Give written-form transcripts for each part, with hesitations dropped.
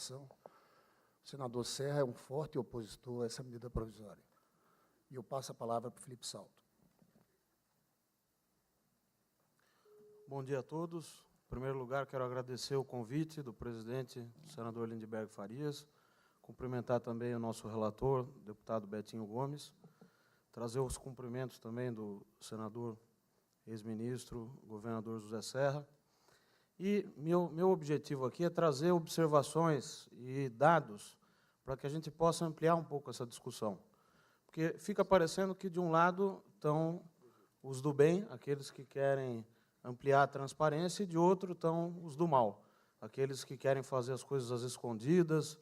participação. O senador Serra é um forte opositor a essa medida provisória. E eu passo a palavra para o Felipe Salto. Bom dia a todos. Em primeiro lugar, quero agradecer o convite do presidente, o senador Lindbergh Farias, cumprimentar também o nosso relator, o deputado Betinho Gomes, trazer os cumprimentos também do senador, ex-ministro, governador José Serra. E meu objetivo aqui é trazer observações e dados para que a gente possa ampliar um pouco essa discussão. Porque fica parecendo que, de um lado, estão os do bem, aqueles que querem ampliar a transparência, e, de outro, estão os do mal, aqueles que querem fazer as coisas às escondidas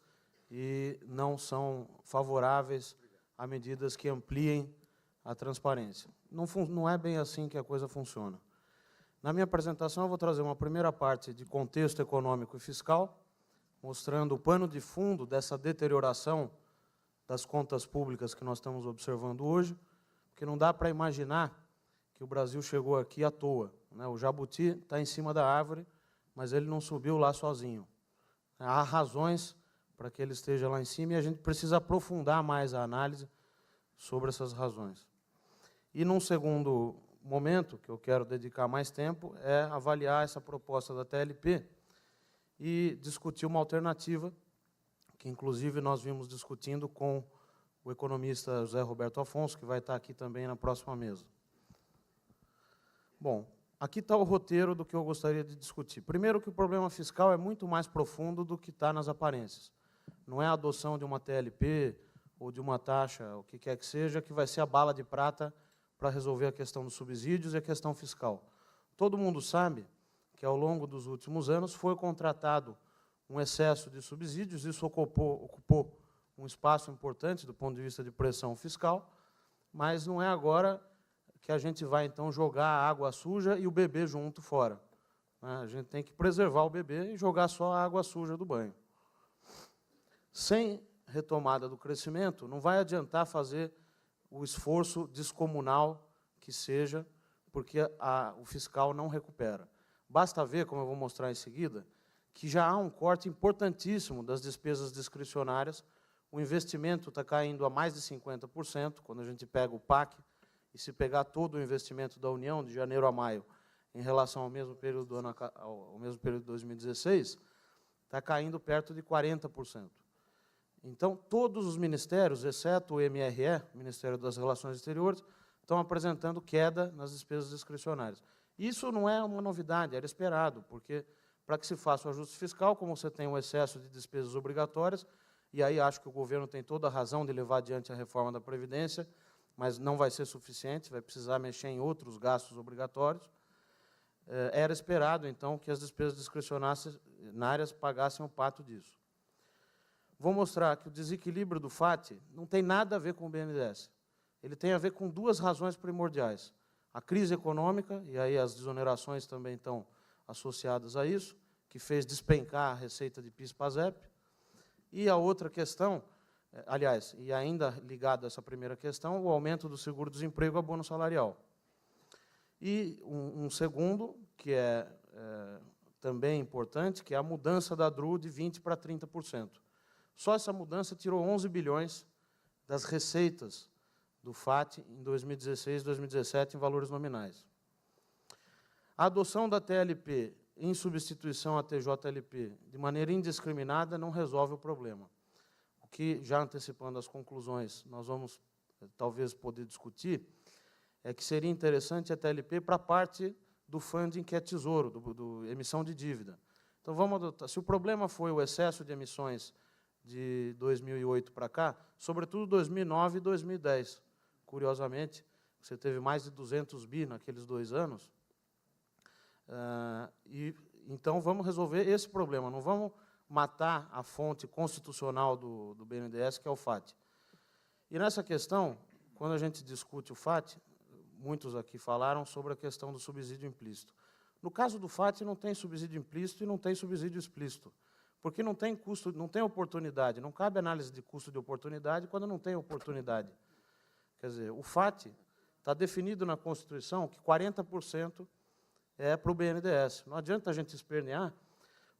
e não são favoráveis a medidas que ampliem a transparência. Não é bem assim que a coisa funciona. Na minha apresentação, eu vou trazer uma primeira parte de contexto econômico e fiscal, mostrando o pano de fundo dessa deterioração das contas públicas que nós estamos observando hoje, porque não dá para imaginar que o Brasil chegou aqui à toa, né? O jabuti está em cima da árvore, mas ele não subiu lá sozinho. Há razões para que ele esteja lá em cima e a gente precisa aprofundar mais a análise sobre essas razões. E, num segundo momento, que eu quero dedicar mais tempo, é avaliar essa proposta da TLP e discutir uma alternativa, que, inclusive, nós vimos discutindo com o economista José Roberto Afonso, que vai estar aqui também na próxima mesa. Bom, aqui está o roteiro do que eu gostaria de discutir. Primeiro, que o problema fiscal é muito mais profundo do que está nas aparências. Não é a adoção de uma TLP ou de uma taxa, o que quer que seja, que vai ser a bala de prata para resolver a questão dos subsídios e a questão fiscal. Todo mundo sabe que, ao longo dos últimos anos, foi contratado um excesso de subsídios, isso ocupou um espaço importante do ponto de vista de pressão fiscal, mas não é agora que a gente vai, então, jogar a água suja e o bebê junto fora. A gente tem que preservar o bebê e jogar só a água suja do banho. Sem retomada do crescimento, não vai adiantar fazer o esforço descomunal que seja, porque o fiscal não recupera. Basta ver, como eu vou mostrar em seguida, que já há um corte importantíssimo das despesas discricionárias. O investimento está caindo a mais de 50%, quando a gente pega o PAC, e se pegar todo o investimento da União, de janeiro a maio, em relação ao mesmo período do ano, ao mesmo período de 2016, está caindo perto de 40%. Então, todos os ministérios, exceto o MRE, Ministério das Relações Exteriores, estão apresentando queda nas despesas discricionárias. Isso não é uma novidade, era esperado, porque, para que se faça o ajuste fiscal, como você tem um excesso de despesas obrigatórias, e aí acho que o governo tem toda a razão de levar adiante a reforma da Previdência, mas não vai ser suficiente, vai precisar mexer em outros gastos obrigatórios. Era esperado, então, que as despesas discricionárias pagassem o pato disso. Vou mostrar que o desequilíbrio do FAT não tem nada a ver com o BNDES. Ele tem a ver com duas razões primordiais. A crise econômica, e aí as desonerações também estão associadas a isso, que fez despencar a receita de PIS/PASEP. E a outra questão, aliás, e ainda ligado a essa primeira questão, o aumento do seguro-desemprego a bônus salarial. E um segundo, que é também importante, que é a mudança da DRU de 20% para 30%. Só essa mudança tirou 11 bilhões das receitas do FAT em 2016 e 2017 em valores nominais. A adoção da TLP em substituição à TJLP de maneira indiscriminada não resolve o problema. O que, já antecipando as conclusões, nós vamos talvez poder discutir, é que seria interessante a TLP para a parte do funding que é tesouro, do emissão de dívida. Então, vamos adotar. Se o problema foi o excesso de emissões de 2008 para cá, sobretudo 2009 e 2010. Curiosamente, você teve mais de 200 bi naqueles 2 anos. Então, vamos resolver esse problema. Não vamos matar a fonte constitucional do BNDES, que é o FAT. E, nessa questão, quando a gente discute o FAT, muitos aqui falaram sobre a questão do subsídio implícito. No caso do FAT, não tem subsídio implícito e não tem subsídio explícito, porque não tem custo, não tem oportunidade. Não cabe análise de custo de oportunidade quando não tem oportunidade. Quer dizer, o FAT está definido na Constituição que 40% é para o BNDES. Não adianta a gente espernear,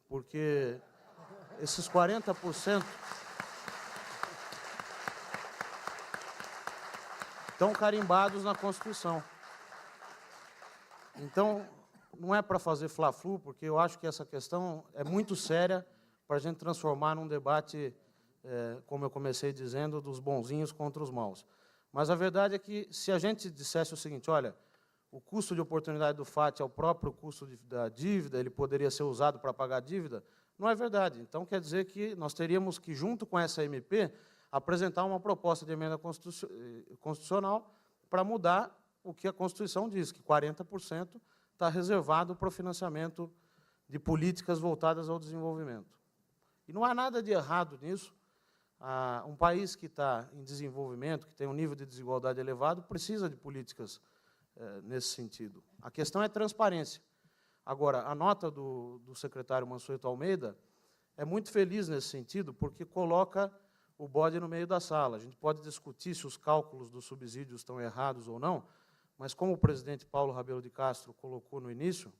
porque esses 40% estão carimbados na Constituição. Então, não é para fazer fla-flu, porque eu acho que essa questão é muito séria para a gente transformar num debate, como eu comecei dizendo, dos bonzinhos contra os maus. Mas a verdade é que, se a gente dissesse o seguinte, olha, o custo de oportunidade do FAT é o próprio custo da dívida, ele poderia ser usado para pagar a dívida, não é verdade. Então, quer dizer que nós teríamos que, junto com essa MP, apresentar uma proposta de emenda constitucional para mudar o que a Constituição diz, que 40% está reservado para o financiamento de políticas voltadas ao desenvolvimento. E não há nada de errado nisso. Um país que está em desenvolvimento, que tem um nível de desigualdade elevado, precisa de políticas nesse sentido. A questão é transparência. Agora, a nota do secretário Mansueto Almeida é muito feliz nesse sentido, porque coloca o bode no meio da sala. A gente pode discutir se os cálculos dos subsídios estão errados ou não, mas como o presidente Paulo Rabelo de Castro colocou no início,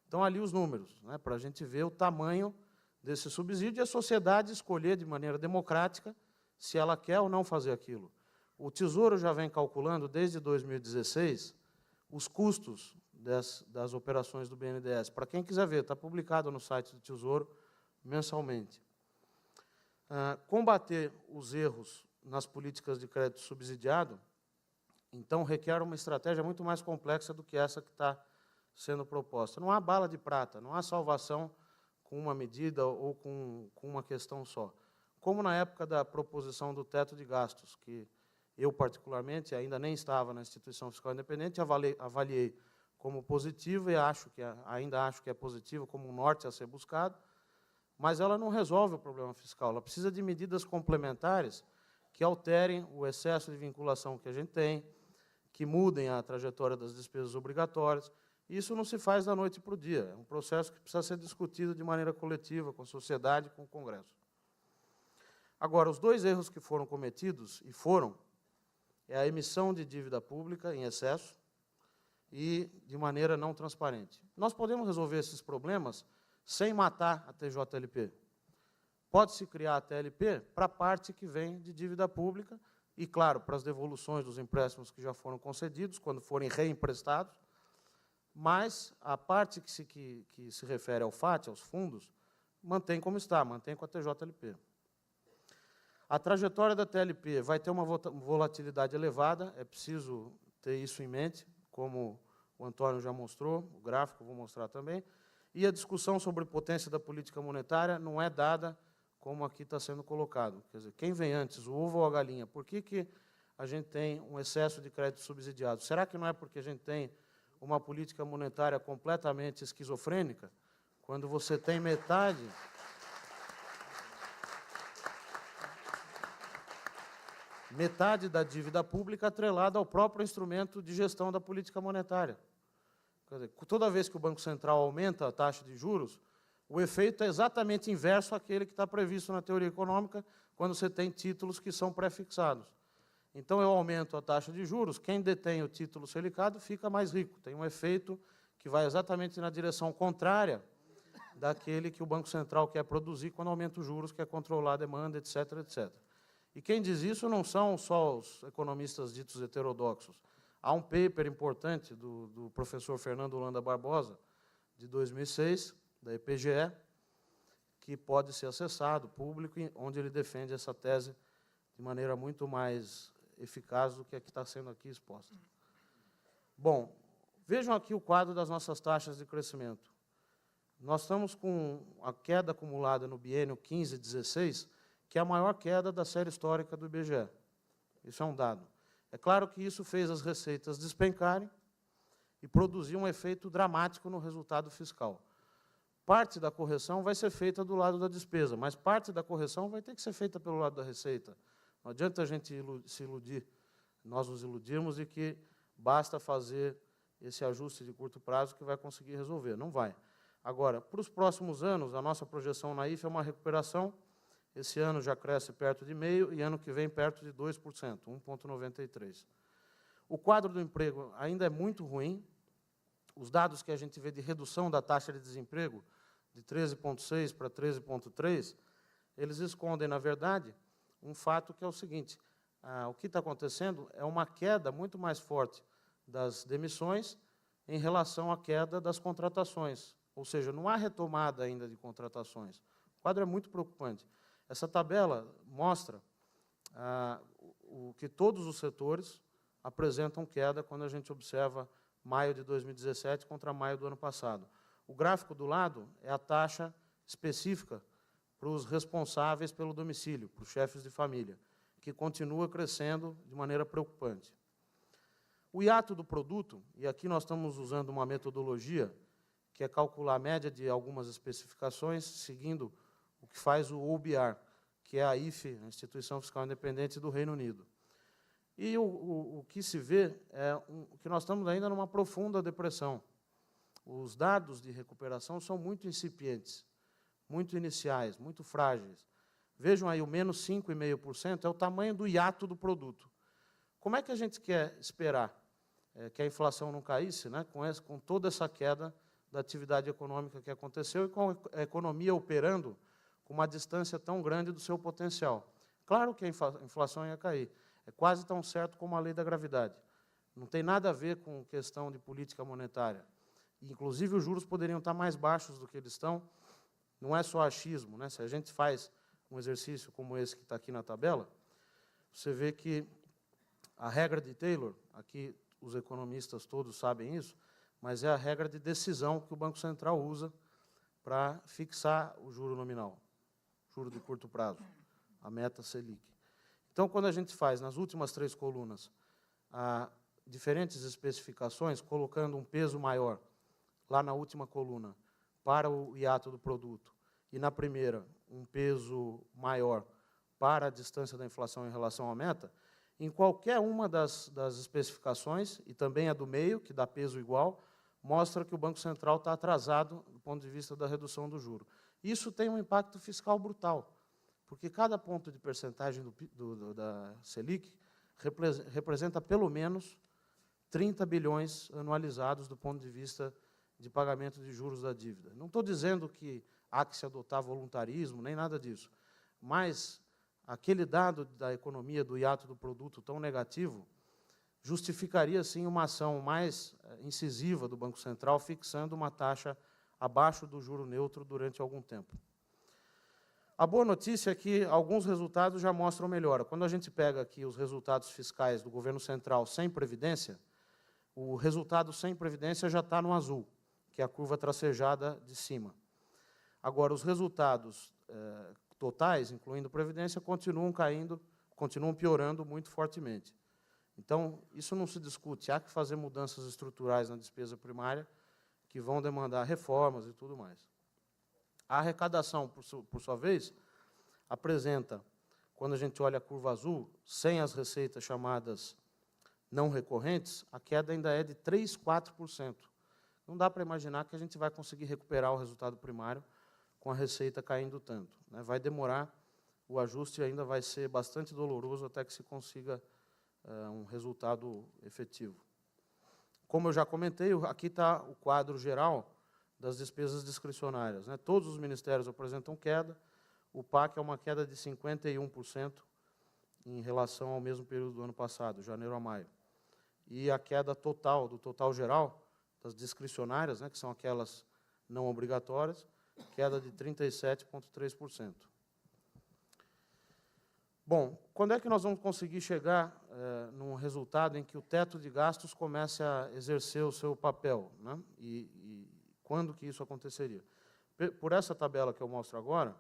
estão ali os números, né, para a gente ver o tamanho desse subsídio e a sociedade escolher de maneira democrática se ela quer ou não fazer aquilo. O Tesouro já vem calculando, desde 2016, os custos das operações do BNDES. Para quem quiser ver, está publicado no site do Tesouro mensalmente. Combater os erros nas políticas de crédito subsidiado, então, requer uma estratégia muito mais complexa do que essa que está sendo proposta. Não há bala de prata, não há salvação com uma medida ou com uma questão só. Como na época da proposição do teto de gastos, que eu, particularmente, ainda nem estava na Instituição Fiscal Independente, avaliei como positivo e ainda acho que é positivo, como um norte a ser buscado, mas ela não resolve o problema fiscal. Ela precisa de medidas complementares que alterem o excesso de vinculação que a gente tem, que mudem a trajetória das despesas obrigatórias. Isso não se faz da noite para o dia. É um processo que precisa ser discutido de maneira coletiva, com a sociedade e com o Congresso. Agora, os dois erros que foram cometidos, é a emissão de dívida pública em excesso e de maneira não transparente. Nós podemos resolver esses problemas sem matar a TJLP. Pode-se criar a TLP para a parte que vem de dívida pública e, claro, para as devoluções dos empréstimos que já foram concedidos, quando forem reemprestados, mas a parte que se refere ao FAT, aos fundos, mantém como está, mantém com a TJLP. A trajetória da TLP vai ter uma volatilidade elevada, é preciso ter isso em mente, como o Antônio já mostrou, o gráfico eu vou mostrar também, e a discussão sobre potência da política monetária não é dada como aqui está sendo colocado. Quer dizer, quem vem antes, o ovo ou a galinha? Por que a gente tem um excesso de crédito subsidiado? Será que não é porque a gente tem uma política monetária completamente esquizofrênica? Quando você tem metade da dívida pública atrelada ao próprio instrumento de gestão da política monetária. Quer dizer, toda vez que o Banco Central aumenta a taxa de juros, o efeito é exatamente inverso àquele que está previsto na teoria econômica, quando você tem títulos que são pré-fixados. Então, eu aumento a taxa de juros, quem detém o título Selicado fica mais rico. Tem um efeito que vai exatamente na direção contrária daquele que o Banco Central quer produzir quando aumenta os juros, quer controlar a demanda, etc., etc. E quem diz isso não são só os economistas ditos heterodoxos. Há um paper importante do professor Fernando Holanda Barbosa, de 2006, da EPGE, que pode ser acessado, público, onde ele defende essa tese de maneira muito mais eficaz do que a que está sendo aqui exposta. Bom, vejam aqui o quadro das nossas taxas de crescimento. Nós estamos com a queda acumulada no biênio 15-16, que é a maior queda da série histórica do IBGE. Isso é um dado. É claro que isso fez as receitas despencarem e produzir um efeito dramático no resultado fiscal. Parte da correção vai ser feita do lado da despesa, mas parte da correção vai ter que ser feita pelo lado da receita. Não adianta a gente se iludir, nós nos iludirmos de que basta fazer esse ajuste de curto prazo que vai conseguir resolver. Não vai. Agora, para os próximos anos, a nossa projeção na IFE é uma recuperação. Esse ano já cresce perto de 0,5% e ano que vem perto de 2%, 1,93%. O quadro do emprego ainda é muito ruim. Os dados que a gente vê de redução da taxa de desemprego, de 13,6% para 13,3%, eles escondem, na verdade, um fato que é o seguinte: o que está acontecendo é uma queda muito mais forte das demissões em relação à queda das contratações. Ou seja, não há retomada ainda de contratações. O quadro é muito preocupante. Essa tabela mostra que todos os setores apresentam queda quando a gente observa maio de 2017 contra maio do ano passado. O gráfico do lado é a taxa específica para os responsáveis pelo domicílio, para os chefes de família, que continua crescendo de maneira preocupante. O hiato do produto, e aqui nós estamos usando uma metodologia que é calcular a média de algumas especificações, seguindo o que faz o OBR, que é a IFE, a Instituição Fiscal Independente do Reino Unido. E o que se vê é que nós estamos ainda numa profunda depressão. Os dados de recuperação são muito incipientes, muito iniciais, muito frágeis. Vejam aí, o menos 5,5% é o tamanho do hiato do produto. Como é que a gente quer esperar que a inflação não caísse, né, com toda essa queda da atividade econômica que aconteceu e com a economia operando com uma distância tão grande do seu potencial? Claro que a inflação ia cair. É quase tão certo como a lei da gravidade. Não tem nada a ver com questão de política monetária. Inclusive, os juros poderiam estar mais baixos do que eles estão. Não é só achismo, né? Se a gente faz um exercício como esse que está aqui na tabela, você vê que a regra de Taylor, aqui os economistas todos sabem isso, mas é a regra de decisão que o Banco Central usa para fixar o juro nominal, juro de curto prazo, a meta Selic. Então, quando a gente faz, nas últimas 3 colunas, diferentes especificações, colocando um peso maior, lá na última coluna, para o hiato do produto, e na primeira, um peso maior para a distância da inflação em relação à meta, em qualquer uma das especificações, e também a do meio, que dá peso igual, mostra que o Banco Central está atrasado do ponto de vista da redução do juro. Isso tem um impacto fiscal brutal, porque cada ponto de percentagem da Selic representa pelo menos 30 bilhões anualizados do ponto de vista de pagamento de juros da dívida. Não estou dizendo que há que se adotar voluntarismo, nem nada disso, mas aquele dado da economia, do hiato do produto tão negativo, justificaria, sim, uma ação mais incisiva do Banco Central, fixando uma taxa abaixo do juro neutro durante algum tempo. A boa notícia é que alguns resultados já mostram melhora. Quando a gente pega aqui os resultados fiscais do governo central sem previdência, o resultado sem previdência já está no azul, que é a curva tracejada de cima. Agora, os resultados totais, incluindo previdência, continuam caindo, continuam piorando muito fortemente. Então, isso não se discute. Há que fazer mudanças estruturais na despesa primária, que vão demandar reformas e tudo mais. A arrecadação, por sua vez, apresenta, quando a gente olha a curva azul, sem as receitas chamadas não recorrentes, a queda ainda é de 3%, 4%. Não dá para imaginar que a gente vai conseguir recuperar o resultado primário com a receita caindo tanto, né? Vai demorar, o ajuste ainda vai ser bastante doloroso até que se consiga um resultado efetivo. Como eu já comentei, aqui está o quadro geral das despesas discricionárias, né? Todos os ministérios apresentam queda, o PAC é uma queda de 51% em relação ao mesmo período do ano passado, janeiro a maio. E a queda total, do total geral, das discricionárias, né, que são aquelas não obrigatórias, queda de 37,3%. Bom, quando é que nós vamos conseguir chegar num resultado em que o teto de gastos comece a exercer o seu papel, né? E quando que isso aconteceria? Por essa tabela que eu mostro agora,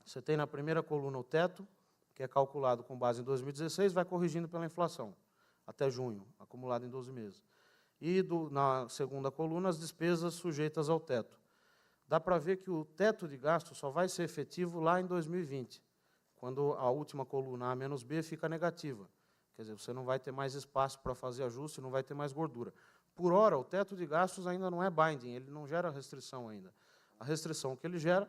você tem na primeira coluna o teto, que é calculado com base em 2016, vai corrigindo pela inflação, até junho, acumulado em 12 meses. E na segunda coluna, as despesas sujeitas ao teto. Dá para ver que o teto de gasto só vai ser efetivo lá em 2020, quando a última coluna, A menos B, fica negativa. Quer dizer, você não vai ter mais espaço para fazer ajuste, não vai ter mais gordura. Por hora, o teto de gastos ainda não é binding, ele não gera restrição ainda. A restrição que ele gera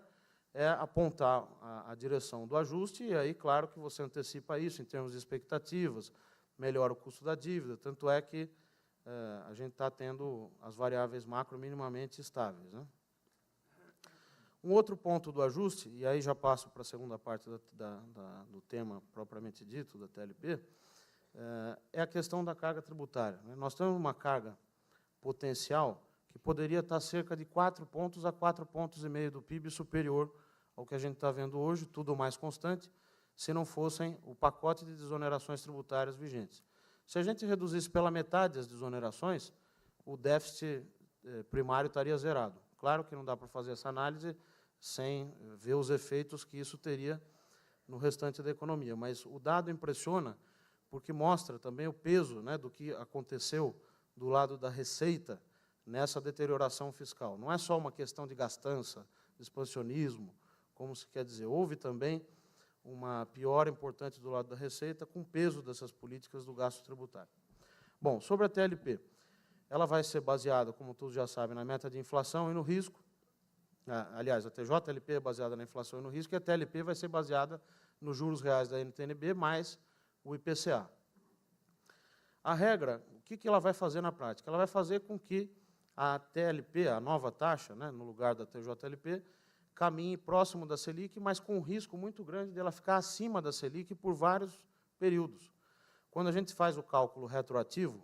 é apontar a direção do ajuste, e aí, claro, que você antecipa isso em termos de expectativas, melhora o custo da dívida, tanto é que a gente está tendo as variáveis macro minimamente estáveis, né? Um outro ponto do ajuste, e aí já passo para a segunda parte do tema propriamente dito, da TLP, é a questão da carga tributária. Nós temos uma carga potencial que poderia estar cerca de 4 pontos a 4,5 pontos do PIB superior ao que a gente está vendo hoje, tudo mais constante, se não fossem o pacote de desonerações tributárias vigentes. Se a gente reduzisse pela metade as desonerações, o déficit primário estaria zerado. Claro que não dá para fazer essa análise sem ver os efeitos que isso teria no restante da economia. Mas o dado impressiona porque mostra também o peso, né, do que aconteceu do lado da receita nessa deterioração fiscal. Não é só uma questão de gastança, de expansionismo, como se quer dizer. Houve também uma piora importante do lado da receita com o peso dessas políticas do gasto tributário. Bom, sobre a TLP, ela vai ser baseada, como todos já sabem, na meta de inflação e no risco. Aliás, a TJLP é baseada na inflação e no risco, e a TLP vai ser baseada nos juros reais da NTN-B mais o IPCA. A regra, o que ela vai fazer na prática? Ela vai fazer com que a TLP, a nova taxa, né, no lugar da TJLP, caminhe próximo da Selic, mas com um risco muito grande de ela ficar acima da Selic por vários períodos. Quando a gente faz o cálculo retroativo,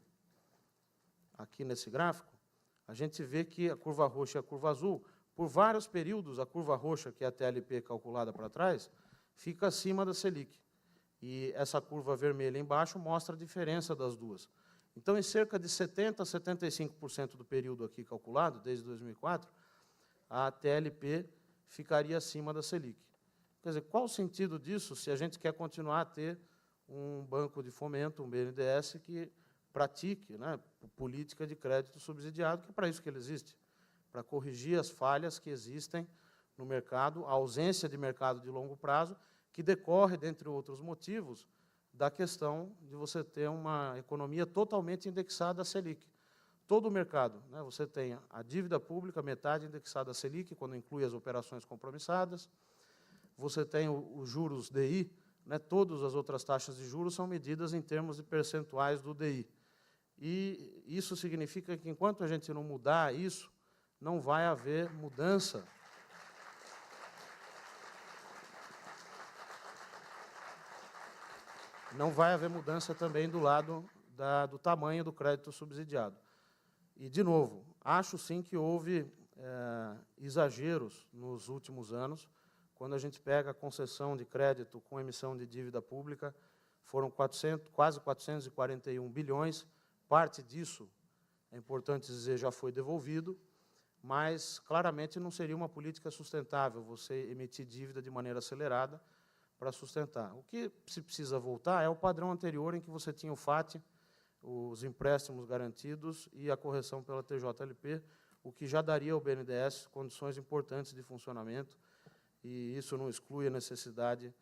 aqui nesse gráfico, a gente vê que a curva roxa e a curva azul, por vários períodos, a curva roxa, que é a TLP calculada para trás, fica acima da Selic. E essa curva vermelha embaixo mostra a diferença das duas. Então, em cerca de 70% a 75% do período aqui calculado, desde 2004, a TLP ficaria acima da Selic. Quer dizer, qual o sentido disso se a gente quer continuar a ter um banco de fomento, um BNDES, que pratique, né, política de crédito subsidiado, que é para isso que ele existe, para corrigir as falhas que existem no mercado, a ausência de mercado de longo prazo, que decorre, dentre outros motivos, da questão de você ter uma economia totalmente indexada à Selic. Todo o mercado, né, você tem a dívida pública, metade indexada à Selic, quando inclui as operações compromissadas, você tem os juros DI, né, todas as outras taxas de juros são medidas em termos de percentuais do DI. E isso significa que, enquanto a gente não mudar isso, não vai haver mudança. Não vai haver mudança também do lado do tamanho do crédito subsidiado. E, de novo, acho sim que houve exageros nos últimos anos. Quando a gente pega a concessão de crédito com emissão de dívida pública, foram quase 441 bilhões. Parte disso, é importante dizer, já foi devolvido, mas claramente não seria uma política sustentável você emitir dívida de maneira acelerada para sustentar. O que se precisa voltar é o padrão anterior em que você tinha o FAT, os empréstimos garantidos e a correção pela TJLP, o que já daria ao BNDES condições importantes de funcionamento, e isso não exclui a necessidade,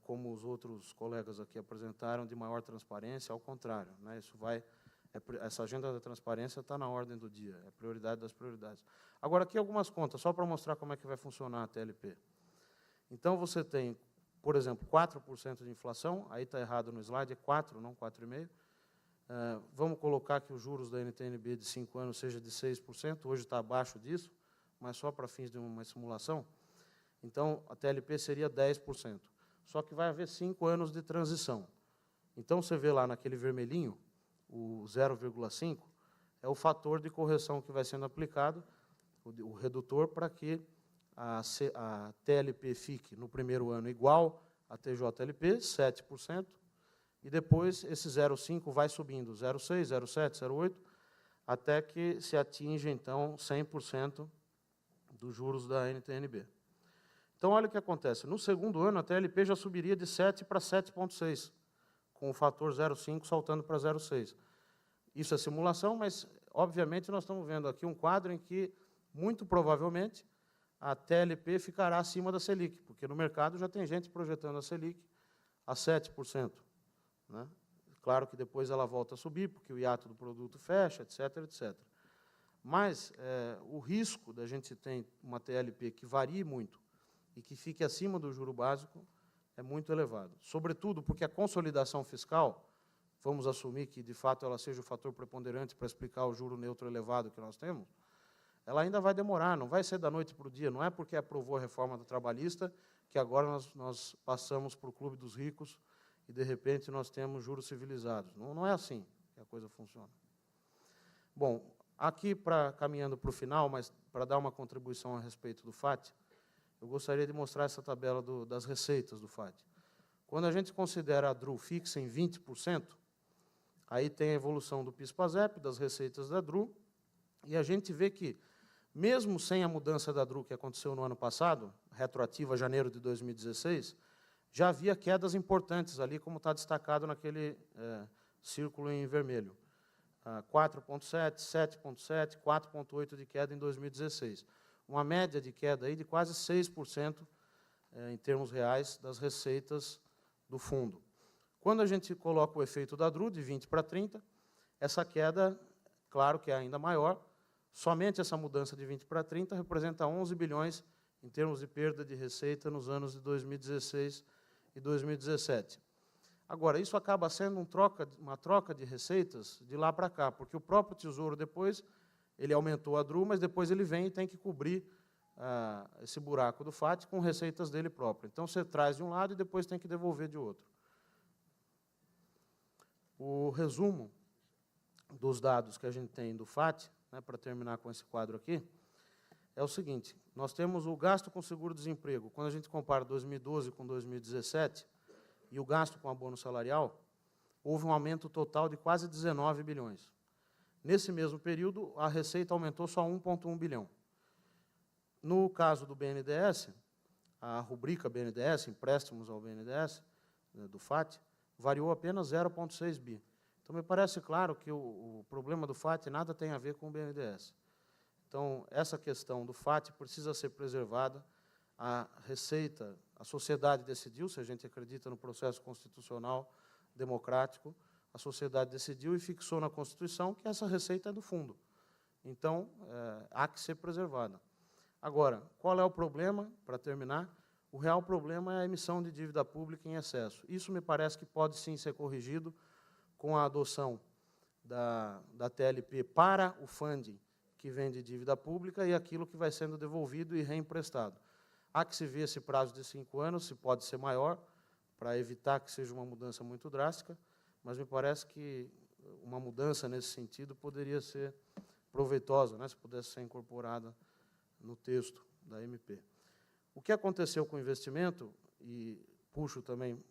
como os outros colegas aqui apresentaram, de maior transparência, ao contrário, né, essa agenda da transparência está na ordem do dia, é a prioridade das prioridades. Agora, aqui algumas contas, só para mostrar como é que vai funcionar a TLP. Então, você tem, por exemplo, 4% de inflação, aí está errado no slide, é 4, não 4,5%. Vamos colocar que os juros da NTN-B de 5 anos seja de 6%, hoje está abaixo disso, mas só para fins de uma simulação. Então, a TLP seria 10%. Só que vai haver 5 anos de transição. Então, você vê lá naquele vermelhinho, o 0,5, é o fator de correção que vai sendo aplicado, o redutor, para que a TLP fique, no primeiro ano, igual à TJLP, 7%, e depois esse 0,5 vai subindo, 0,6, 0,7, 0,8, até que se atinge, então, 100% dos juros da NTN-B. Então, olha o que acontece. No segundo ano, a TLP já subiria de 7 para 7,6, com o fator 0,5 saltando para 0,6. Isso é simulação, mas, obviamente, nós estamos vendo aqui um quadro em que, muito provavelmente, a TLP ficará acima da Selic, porque no mercado já tem gente projetando a Selic a 7%. Né? Claro que depois ela volta a subir, porque o hiato do produto fecha, etc., etc. Mas o risco da gente ter uma TLP que varie muito e que fique acima do juro básico é muito elevado. Sobretudo porque a consolidação fiscal, vamos assumir que, de fato, ela seja o fator preponderante para explicar o juro neutro elevado que nós temos, ela ainda vai demorar, não vai ser da noite para o dia, não é porque aprovou a reforma do trabalhista que agora nós passamos para o clube dos ricos e, de repente, nós temos juros civilizados. Não é assim que a coisa funciona. Bom, aqui, caminhando para o final, mas para dar uma contribuição a respeito do FAT, eu gostaria de mostrar essa tabela das receitas do FAT. Quando a gente considera a DRU fixa em 20%, aí tem a evolução do PIS/PASEP, das receitas da DRU, e a gente vê que, mesmo sem a mudança da DRU que aconteceu no ano passado, retroativa a janeiro de 2016, já havia quedas importantes ali, como está destacado naquele círculo em vermelho. 4,7, 7,7, 4,8 de queda em 2016. Uma média de queda aí de quase 6% em termos reais das receitas do fundo. Quando a gente coloca o efeito da DRU, de 20 para 30, essa queda, claro que é ainda maior, somente essa mudança de 20 para 30 representa 11 bilhões em termos de perda de receita nos anos de 2016 e 2017. Agora, isso acaba sendo uma troca de receitas de lá para cá, porque o próprio Tesouro depois, ele aumentou a DRU, mas depois ele vem e tem que cobrir esse buraco do FAT com receitas dele próprio. Então, você traz de um lado e depois tem que devolver de outro. O resumo dos dados que a gente tem do FAT, para terminar com esse quadro aqui, é o seguinte: nós temos o gasto com seguro-desemprego. Quando a gente compara 2012 com 2017, e o gasto com abono salarial, houve um aumento total de quase 19 bilhões. Nesse mesmo período, a receita aumentou só 1,1 bilhão. No caso do BNDES, a rubrica BNDES, empréstimos ao BNDES, do FAT, variou apenas 0,6 bi. Então, me parece claro que o problema do FAT nada tem a ver com o BNDES. Então, essa questão do FAT precisa ser preservada. A receita, a sociedade decidiu, se a gente acredita no processo constitucional democrático, a sociedade decidiu e fixou na Constituição que essa receita é do fundo. Então, há que ser preservada. Agora, qual é o problema, para terminar? O real problema é a emissão de dívida pública em excesso. Isso me parece que pode sim ser corrigido com a adoção da TLP para o funding que vem de dívida pública e aquilo que vai sendo devolvido e reemprestado. Há que se ver esse prazo de 5 anos, se pode ser maior, para evitar que seja uma mudança muito drástica, mas me parece que uma mudança nesse sentido poderia ser proveitosa, se pudesse ser incorporada no texto da MP. O que aconteceu com o investimento, e puxo também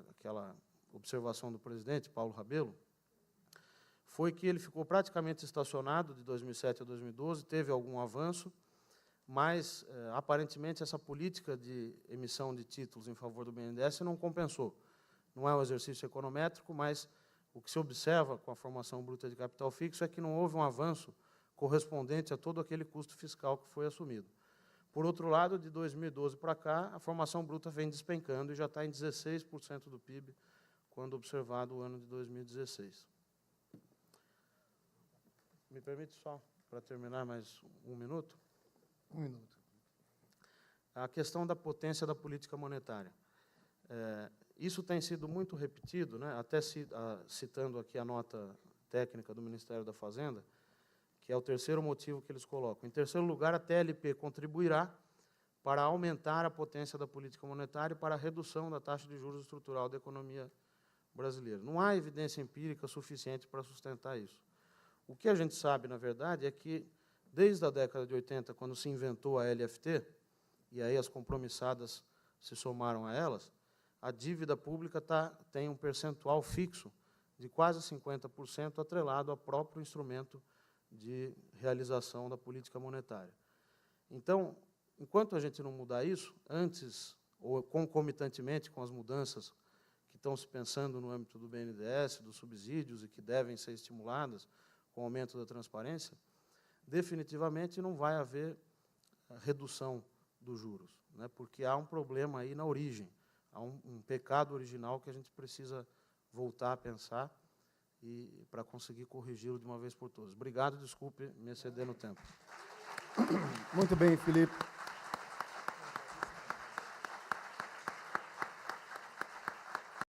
aquela observação do presidente, Paulo Rabelo, foi que ele ficou praticamente estacionado de 2007 a 2012, teve algum avanço, mas, aparentemente, essa política de emissão de títulos em favor do BNDES não compensou. Não é um exercício econométrico, mas o que se observa com a formação bruta de capital fixo é que não houve um avanço correspondente a todo aquele custo fiscal que foi assumido. Por outro lado, de 2012 para cá, a formação bruta vem despencando e já está em 16% do PIB, quando observado o ano de 2016. Me permite só, para terminar, mais um minuto? 1 minuto. A questão da potência da política monetária. Isso tem sido muito repetido, até citando aqui a nota técnica do Ministério da Fazenda, que é o terceiro motivo que eles colocam. Em terceiro lugar, a TLP contribuirá para aumentar a potência da política monetária e para a redução da taxa de juros estrutural da economia brasileira. Não há evidência empírica suficiente para sustentar isso. O que a gente sabe, na verdade, é que, desde a década de 80, quando se inventou a LFT, e aí as compromissadas se somaram a elas, a dívida pública tem um percentual fixo de quase 50% atrelado ao próprio instrumento de realização da política monetária. Então, enquanto a gente não mudar isso, antes ou concomitantemente com as mudanças que estão se pensando no âmbito do BNDES, dos subsídios e que devem ser estimuladas com o aumento da transparência, definitivamente não vai haver redução dos juros, porque há um problema aí na origem, há um pecado original que a gente precisa voltar a pensar e para conseguir corrigi-lo de uma vez por todas. Obrigado, desculpe me exceder no tempo. Muito bem, Felipe.